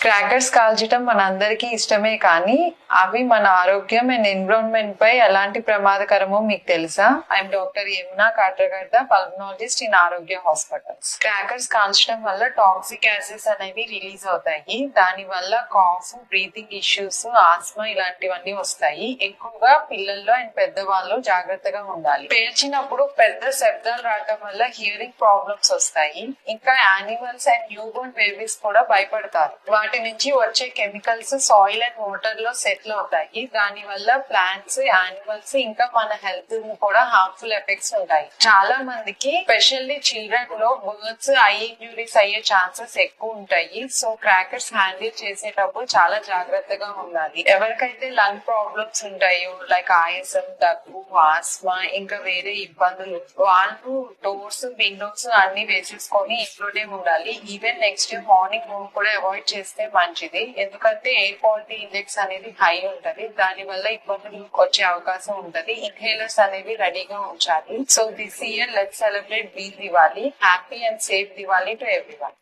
Crackers కాల్చడం మనందరికీ ఇష్టమే కానీ అవి మన ఆరోగ్యం అండ్ ఎన్విరాన్మెంట్ పై ఎలాంటి ప్రమాదకరమో మీకు తెలుసా? I'm doctor Yamuna Katragadda, pulmonologist in ఆరోగ్య హాస్పిటల్స్. క్రాకర్స్ కాల్చడం వల్ల టాక్సిక్ యాసిడ్స్ అనేవి రిలీజ్ అవుతాయి. దాని వల్ల కాఫ్, బ్రీతింగ్ ఇష్యూస్, ఆస్మా ఇలాంటివన్నీ వస్తాయి. ఎక్కువగా పిల్లల్లో అండ్ పెద్దవాళ్ళు జాగ్రత్తగా ఉండాలి. పేల్చినప్పుడు పెద్ద శబ్దాలు రావడం వల్ల హియరింగ్ ప్రాబ్లమ్స్ వస్తాయి. ఇంకా animals and new Born babies కూడా భయపడతారు. వాటి నుంచి వచ్చే కెమికల్స్ సాయిల్ అండ్ వాటర్ లో సెటిల్ అవుతాయి. దాని వల్ల ప్లాంట్స్, యానిమల్స్ ఇంకా మన హెల్త్ కూడా హార్మ్ఫుల్ ఎఫెక్ట్స్ ఉంటాయి. చాలా మందికి స్పెషల్లీ చిల్డ్రన్ లో బర్డ్స్, ఐ ఇంజురీస్ అయ్యే ఛాన్సెస్ ఎక్కువ ఉంటాయి. సో క్రాకర్స్ హ్యాండిల్ చేసేటప్పుడు చాలా జాగ్రత్తగా ఉండాలి. ఎవరికైతే లంగ్ ప్రాబ్లమ్స్ ఉంటాయో లైక్ ఆయాసం, దగ్గు, ఆస్మా ఇంకా వేరే ఇబ్బందులు, వాళ్ళు డోర్స్, విండోస్ అన్ని వేసేసుకొని ఇంట్లోనే ఉండాలి. ఈవెన్ నెక్స్ట్ డే మార్నింగ్ కూడా అవాయిడ్ చేస్తే మంచిది. ఎందుకంటే ఎయిర్ క్వాలిటీ ఇండెక్స్ అనేది హై ఉంటది. దాని వల్ల ఇబ్బందులు వచ్చే అవకాశం ఉంటది. ఇన్హేలర్స్ అనేవి రెడీగా ఉంచాలి. So this year let's celebrate be Diwali. Happy and safe Diwali to everyone.